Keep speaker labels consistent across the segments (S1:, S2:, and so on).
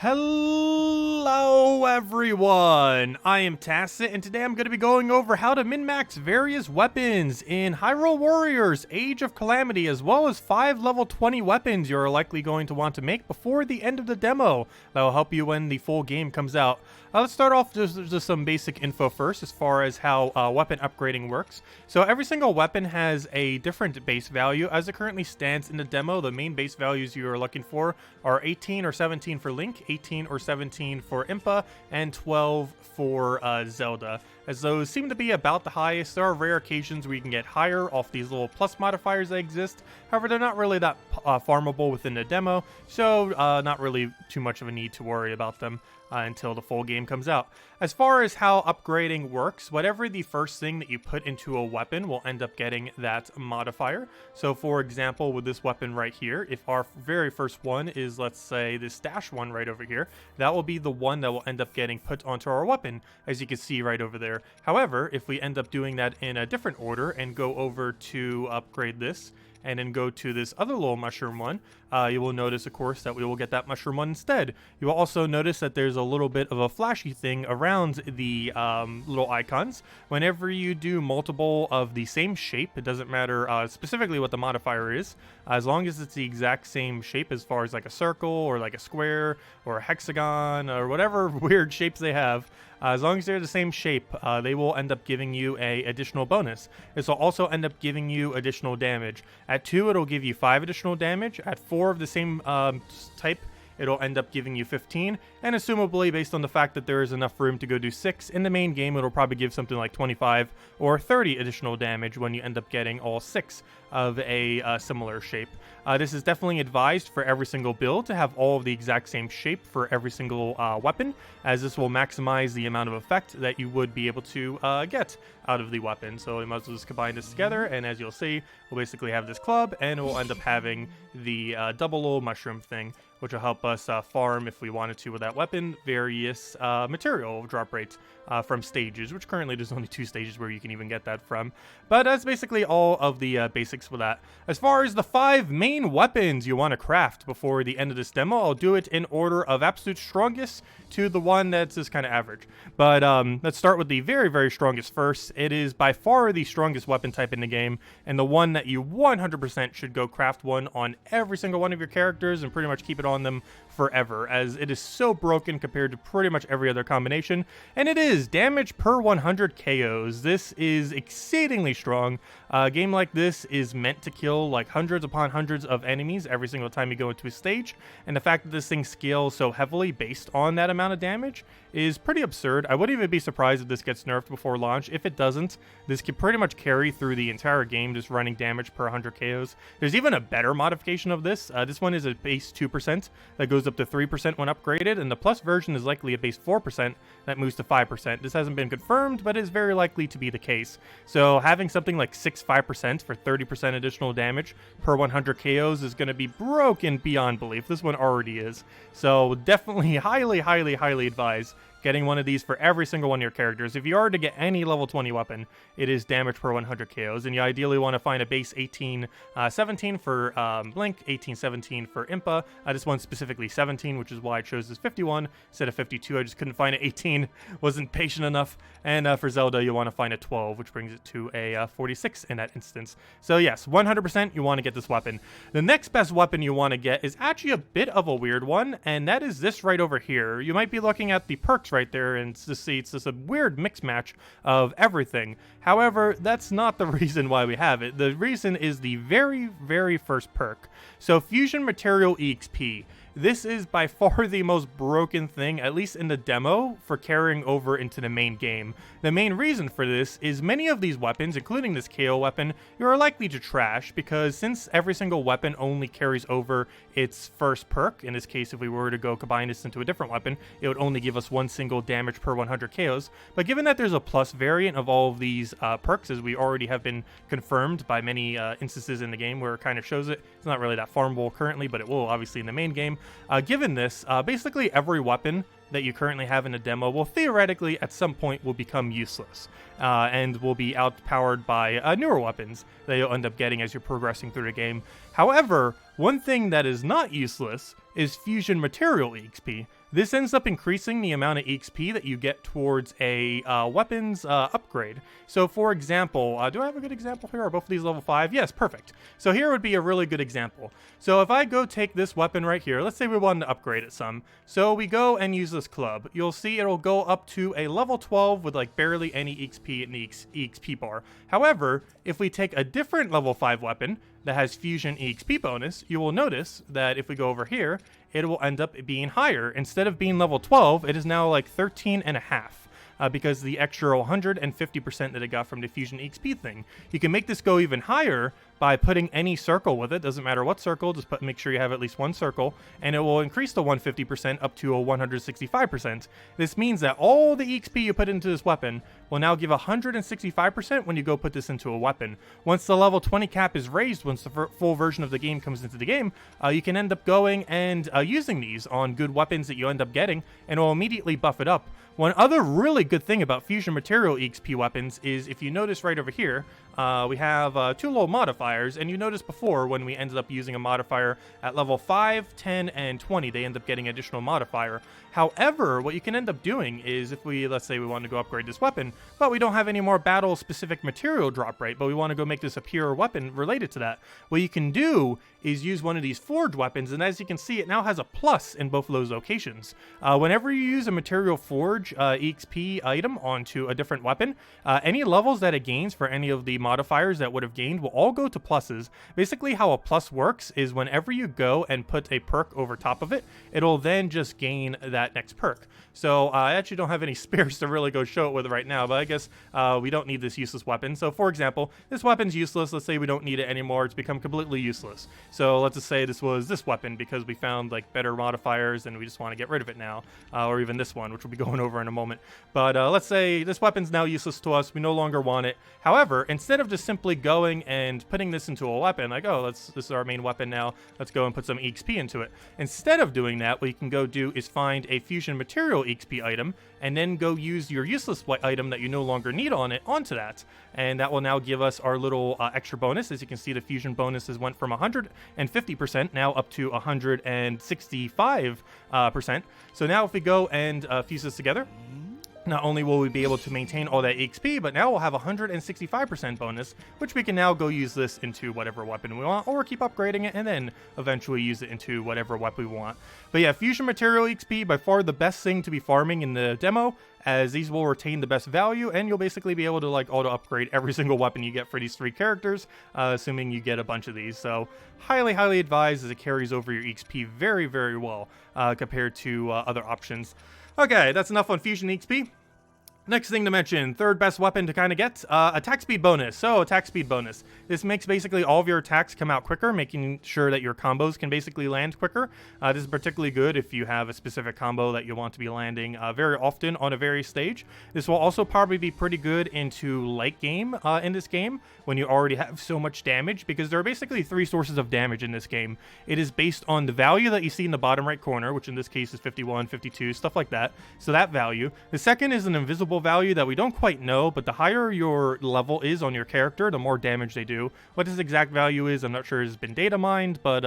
S1: Hello everyone, I am Tacit, and today I'm going to be going over how to min-max various weapons in Hyrule Warriors Age of Calamity, as well as 5 level 20 weapons you're likely going to want to make before the end of the demo. That will help you when the full game comes out. Let's start off just some basic info first as far as how weapon upgrading works. So every single weapon has a different base value. As it currently stands in the demo, the main base values you are looking for are 18 or 17 for Link, 18 or 17 for Impa, and 12 for Zelda, as those seem to be about the highest. There are rare occasions where you can get higher off these little plus modifiers that exist. However, they're not really that farmable within the demo, so not really too much of a need to worry about them until the full game comes out. As far as how upgrading works, whatever the first thing that you put into a weapon will end up getting that modifier. So for example, with this weapon right here, if our very first one is, let's say, this dash one right over here, that will be the one that will end up getting put onto our weapon, as you can see right over there. However, if we end up doing that in a different order and go over to upgrade this, and then go to this other little mushroom one, you will notice, of course, that we will get that mushroom one instead. You will also notice that there's a little bit of a flashy thing around the little icons. Whenever you do multiple of the same shape, it doesn't matter specifically what the modifier is, as long as it's the exact same shape as far as like a circle or like a square or a hexagon or whatever weird shapes they have, as long as they're the same shape, they will end up giving you a additional bonus. This will also end up giving you additional damage. At 2, it'll give you 5 additional damage. At 4 of the same type, it'll end up giving you 15, and assumably, based on the fact that there is enough room to go do 6, in the main game it'll probably give something like 25 or 30 additional damage when you end up getting all 6 of a similar shape. This is definitely advised for every single build to have all of the exact same shape for every single weapon, as this will maximize the amount of effect that you would be able to get out of the weapon. So we might as well just combine this together, and as you'll see, we'll basically have this club, and we'll end up having the double little mushroom thing, which will help us farm, if we wanted to with that weapon, various material drop rates from stages, which currently there's only 2 stages where you can even get that from. But that's basically all of the basics with that. As far as the 5 main weapons you want to craft before the end of this demo, I'll do it in order of absolute strongest to the one that's just kind of average. But let's start with the very, very strongest first. It is by far the strongest weapon type in the game, and the one that you 100% should go craft one on every single one of your characters and pretty much keep it on them forever, as it is so broken compared to pretty much every other combination, and it is damage per 100 KOs. This is exceedingly strong. A game like this is meant to kill like hundreds upon hundreds of enemies every single time you go into a stage, and the fact that this thing scales so heavily based on that amount of damage is pretty absurd. I wouldn't even be surprised if this gets nerfed before launch. If it doesn't, this could pretty much carry through the entire game, just running damage per 100 KOs. There's even a better modification of this. This one is a base 2% that goes up to 3% when upgraded, and the plus version is likely a base 4% that moves to 5%. This hasn't been confirmed, but is very likely to be the case. So having something like 6.5% for 30% additional damage per 100 KOs is going to be broken beyond belief. This one already is. So definitely highly, highly, highly advise getting one of these for every single one of your characters. If you are to get any level 20 weapon, it is damage per 100 KOs, and you ideally want to find a base 18-17 for Link, 18-17 for Impa. This one's specifically 17, which is why I chose this 51 instead of 52. I just couldn't find an 18, wasn't patient enough. And for Zelda, you want to find a 12, which brings it to a 46 in that instance. So yes, 100% you want to get this weapon. The next best weapon you want to get is actually a bit of a weird one, and that is this right over here. You might be looking at the perks right there and to see it's just a weird mix match of everything. However, that's not the reason why we have it. The reason is the very, very first perk. So Fusion Material EXP. This is by far the most broken thing, at least in the demo, for carrying over into the main game. The main reason for this is many of these weapons, including this KO weapon, you are likely to trash, because since every single weapon only carries over its first perk, in this case if we were to go combine this into a different weapon, it would only give us 1 single damage per 100 KOs. But given that there's a plus variant of all of these perks, as we already have been confirmed by many instances in the game where it kind of shows it, it's not really that farmable currently, but it will obviously in the main game. Given this, basically every weapon that you currently have in the demo will theoretically at some point will become useless and will be outpowered by newer weapons that you'll end up getting as you're progressing through the game. However, one thing that is not useless is Fusion Material EXP. This ends up increasing the amount of EXP that you get towards a weapons upgrade. So for example, do I have a good example here? Are both of these level 5? Yes, perfect. So here would be a really good example. So if I go take this weapon right here, let's say we wanted to upgrade it some. So we go and use this club. You'll see it'll go up to a level 12 with like barely any EXP in the EXP bar. However, if we take a different level 5 weapon that has Fusion EXP bonus, you will notice that if we go over here, it will end up being higher. Instead of being level 12, it is now like 13 and a half. Because the extra 150% that it got from the Fusion EXP thing. You can make this go even higher by putting any circle with it. Doesn't matter what circle, just make sure you have at least one circle, and it will increase the 150% up to a 165%. This means that all the EXP you put into this weapon will now give 165% when you go put this into a weapon. Once the level 20 cap is raised, once the full version of the game comes into the game, you can end up going and using these on good weapons that you end up getting, and it will immediately buff it up. One other really good thing about Fusion Material EXP weapons is if you notice right over here, we have 2 little modifiers, and you noticed before when we ended up using a modifier at level 5, 10, and 20, they end up getting additional modifier. However, what you can end up doing is if we, let's say we want to go upgrade this weapon, but we don't have any more battle-specific material drop rate, but we want to go make this a pure weapon related to that, what you can do is use one of these forge weapons, and as you can see, it now has a plus in both of those locations. Whenever you use a material forge EXP item onto a different weapon, any levels that it gains for any of the modifiers that would have gained will all go to pluses. Basically how a plus works is whenever you go and put a perk over top of it, it'll then just gain that next perk. So I actually don't have any spares to really go show it with right now, but I guess we don't need this useless weapon. So for example, this weapon's useless. Let's say we don't need it anymore. It's become completely useless. So let's just say this was this weapon because we found like better modifiers and we just want to get rid of it now. Or even this one, which we'll be going over in a moment. But let's say this weapon's now useless to us. We no longer want it. However, instead of just simply going and putting this into a weapon, like, oh, this is our main weapon now, let's go and put some EXP into it. Instead of doing that, what you can go do is find a Fusion Material EXP item, and then go use your useless item that you no longer need on it onto that. And that will now give us our little extra bonus. As you can see, the fusion bonuses went from 150% now up to 165%. So now if we go and fuse this together, not only will we be able to maintain all that EXP, but now we'll have 165% bonus, which we can now go use this into whatever weapon we want, or keep upgrading it and then eventually use it into whatever weapon we want. But yeah, Fusion Material EXP, by far the best thing to be farming in the demo, as these will retain the best value, and you'll basically be able to like auto upgrade every single weapon you get for these 3 characters, assuming you get a bunch of these. So highly advised, as it carries over your EXP very well compared to other options. Okay, that's enough on Fusion EXP. Next thing to mention, third best weapon to kind of get, attack speed bonus. So, attack speed bonus. This makes basically all of your attacks come out quicker, making sure that your combos can basically land quicker. This is particularly good if you have a specific combo that you want to be landing very often on a various stage. This will also probably be pretty good into late game in this game, when you already have so much damage, because there are basically 3 sources of damage in this game. It is based on the value that you see in the bottom right corner, which in this case is 51, 52, stuff like that. So that value. The second is an invisible value that we don't quite know, but the higher your level is on your character, the more damage they do. What this exact value is, I'm not sure has been data mined, but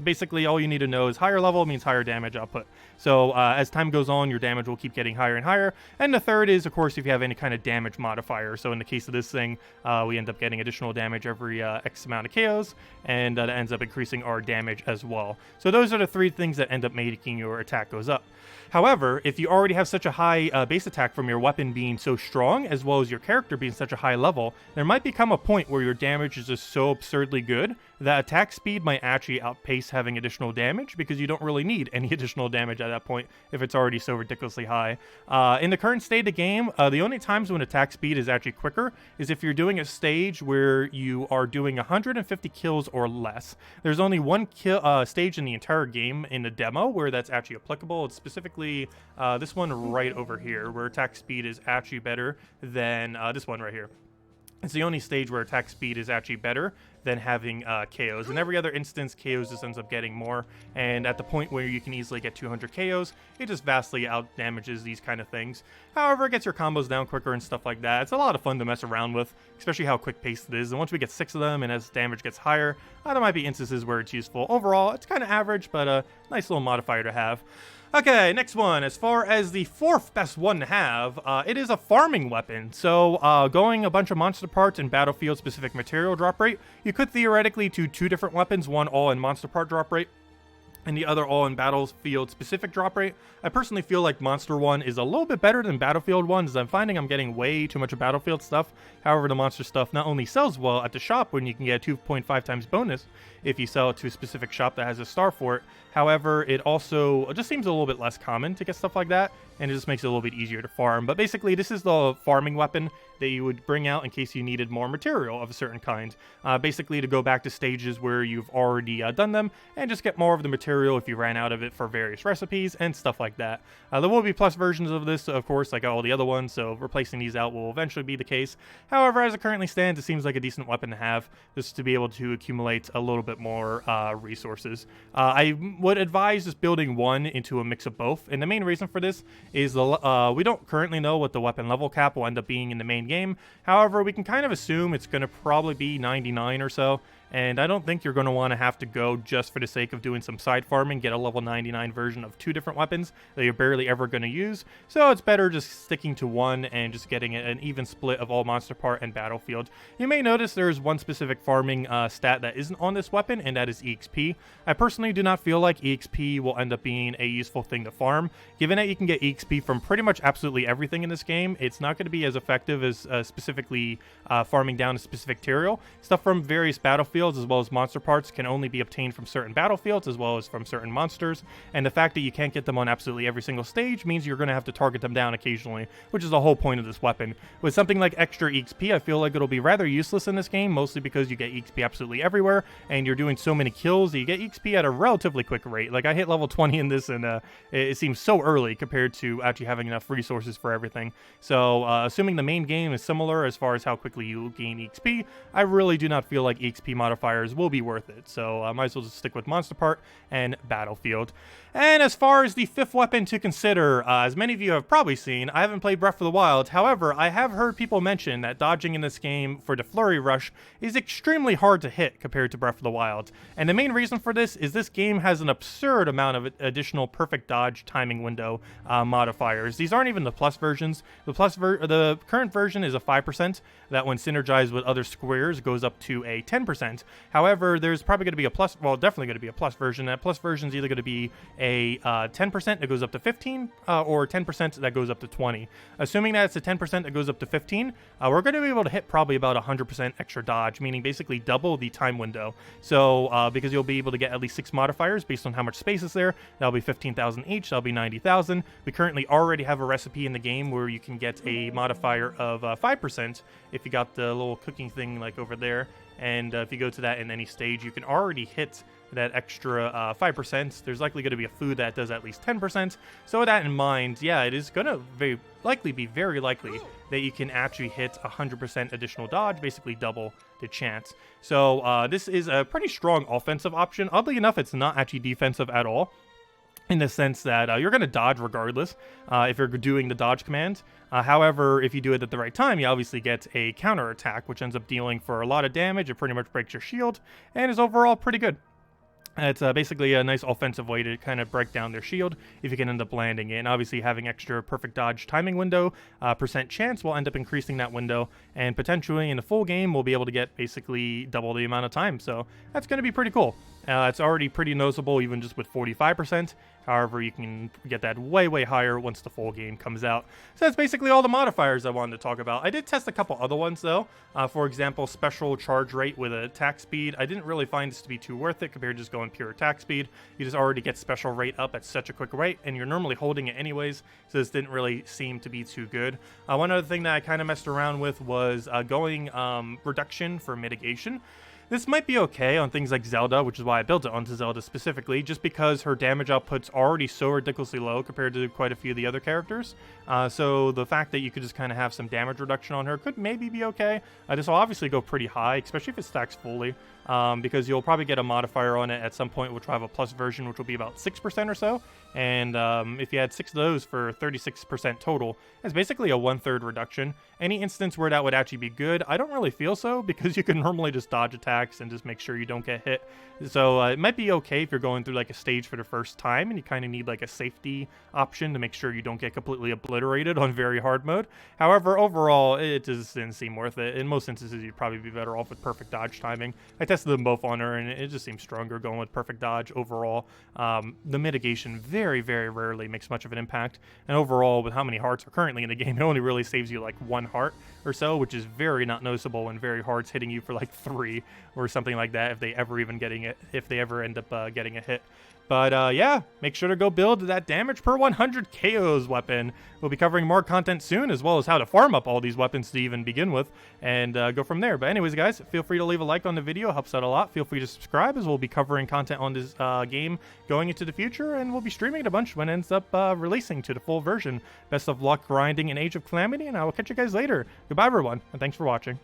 S1: basically all you need to know is higher level means higher damage output. So as time goes on, your damage will keep getting higher and higher. And the third is, of course, if you have any kind of damage modifier. So in the case of this thing, we end up getting additional damage every X amount of KOs, and that ends up increasing our damage as well. So those are the 3 things that end up making your attack goes up. However, if you already have such a high base attack from your weapon being so strong, as well as your character being such a high level, there might become a point where your damage is just so absurdly good that attack speed might actually outpace having additional damage, because you don't really need any additional damage at that point if it's already so ridiculously high. In the current state of the game, the only times when attack speed is actually quicker is if you're doing a stage where you are doing 150 kills or less. There's only one stage in the entire game in the demo where that's actually applicable. It's specifically this one right over here, where attack speed is actually better than this one right here. It's the only stage where attack speed is actually better than having KOs. In every other instance, KOs just ends up getting more, and at the point where you can easily get 200 KOs, it just vastly out damages these kind of things. However, it gets your combos down quicker and stuff like that. It's a lot of fun to mess around with, especially how quick paced it is, and once we get 6 of them and as damage gets higher, there might be instances where it's useful. Overall, it's kind of average, but a nice little modifier to have. Okay, next one. As far as the 4th best one to have, it is a farming weapon. So, going a bunch of monster parts and battlefield-specific material drop rate, you could theoretically do 2 different weapons, one all in monster part drop rate, and the other all in battlefield specific drop rate. I personally feel like Monster 1 is a little bit better than Battlefield 1, as I'm finding I'm getting way too much of Battlefield stuff. However, the Monster stuff not only sells well at the shop when you can get a 2.5 times bonus if you sell it to a specific shop that has a star for it. However, it also just seems a little bit less common to get stuff like that, and it just makes it a little bit easier to farm. But basically, this is the farming weapon that you would bring out in case you needed more material of a certain kind. Basically, to go back to stages where you've already done them, and just get more of the material if you ran out of it for various recipes and stuff like that. There will be plus versions of this, of course, like all the other ones, so replacing these out will eventually be the case. However, as it currently stands, it seems like a decent weapon to have, just to be able to accumulate a little bit more resources. I would advise just building one into a mix of both, and the main reason for this is we don't currently know what the weapon level cap will end up being in the main game. However, we can kind of assume it's going to probably be 99 or so, and I don't think you're going to want to have to go just for the sake of doing some side farming, get a level 99 version of 2 different weapons that you're barely ever going to use. So it's better just sticking to one and just getting an even split of all monster part and battlefield. You may notice there's one specific farming stat that isn't on this weapon, and that is EXP. I personally do not feel like EXP will end up being a useful thing to farm. Given that you can get EXP from pretty much absolutely everything in this game, it's not going to be as effective as specifically farming down a specific material. Stuff from various battlefields as well as monster parts can only be obtained from certain battlefields as well as from certain monsters, and the fact that you can't get them on absolutely every single stage means you're going to have to target them down occasionally, which is the whole point of this weapon. With something like extra EXP, I feel like it'll be rather useless in this game, mostly because you get EXP absolutely everywhere, and you're doing so many kills that you get EXP at a relatively quick rate. Like, I hit level 20 in this, and it seems so early compared to actually having enough resources for everything. So, assuming the main game is similar as far as how quickly you gain EXP, I really do not feel like EXP modifiers will be worth it. So, I might as well just stick with Monster Part and Battlefield. And as far as the 5th weapon to consider, as many of you have probably seen, I haven't played Breath of the Wild. However, I have heard people mention that dodging in this game for the Flurry Rush is extremely hard to hit compared to Breath of the Wild. And the main reason for this is this game has an absurd amount of additional perfect dodge timing window modifiers. These aren't even the plus versions. The current version is a 5% that when synergized with other squares goes up to a 10%. However, there's probably going to be a plus, well, definitely going to be a plus version. That plus version is either going to be a 10% that goes up to 15 or 10% that goes up to 20. Assuming that it's a 10% that goes up to 15, we're going to be able to hit probably about 100% extra dodge, meaning basically double the time window. So because you'll be able to get at least 6 modifiers based on how much space is there, that'll be 15,000 each, that'll be 90,000. We currently already have a recipe in the game where you can get a modifier of 5% if you got the little cooking thing like over there. And if you go to that in any stage, you can already hit that extra 5%. There's likely going to be a food that does at least 10%. So with that in mind, yeah, it is going to very likely that you can actually hit 100% additional dodge, basically double the chance. So this is a pretty strong offensive option. Oddly enough, it's not actually defensive at all, in the sense that you're going to dodge regardless if you're doing the dodge command. However, if you do it at the right time, you obviously get a counter attack, which ends up dealing for a lot of damage. It pretty much breaks your shield, and is overall pretty good. It's basically a nice offensive way to kind of break down their shield if you can end up landing it. And obviously having extra perfect dodge timing window, percent chance will end up increasing that window, and potentially in the full game we'll be able to get basically double the amount of time. So that's going to be pretty cool. It's already pretty noticeable even just with 45%. However, you can get that way higher once the full game comes out. So that's basically all the modifiers I wanted to talk about. I did test a couple other ones though. For example, special charge rate with attack speed. I didn't really find this to be too worth it compared to just going pure attack speed. You just already get special rate up at such a quick rate, and you're normally holding it anyways, so this didn't really seem to be too good. One other thing that I kind of messed around with was going reduction for mitigation. This might be okay on things like Zelda, which is why I built it onto Zelda specifically, just because her damage output's already so ridiculously low compared to quite a few of the other characters. So the fact that you could just kind of have some damage reduction on her could maybe be okay. This will obviously go pretty high, especially if it stacks fully, because you'll probably get a modifier on it at some point, which will have a plus version, which will be about 6% or so. And if you had 6 of those for 36% total, that's basically a 1/3 reduction. Any instance where that would actually be good, I don't really feel so, because you can normally just dodge attacks and just make sure you don't get hit. So it might be okay if you're going through like a stage for the first time and you kind of need like a safety option to make sure you don't get completely obliterated on very hard mode. However, overall, it just didn't seem worth it. In most instances, you'd probably be better off with perfect dodge timing. I tested them both on her and it just seems stronger going with perfect dodge overall. The mitigation very, very rarely makes much of an impact. And overall, with how many hearts are currently in the game, it only really saves you like 1 heart or so, which is very not noticeable when very hard's hitting you for like 3 or something like that if they ever end up getting a hit. But yeah, make sure to go build that damage per 100 KOs weapon. We'll be covering more content soon, as well as how to farm up all these weapons to even begin with, and go from there. But anyways, guys, feel free to leave a like on the video. Helps out a lot. Feel free to subscribe, as we'll be covering content on this game going into the future, and we'll be streaming it a bunch when it ends up releasing to the full version. Best of luck grinding in Age of Calamity, and I will catch you guys later. Goodbye, everyone, and thanks for watching.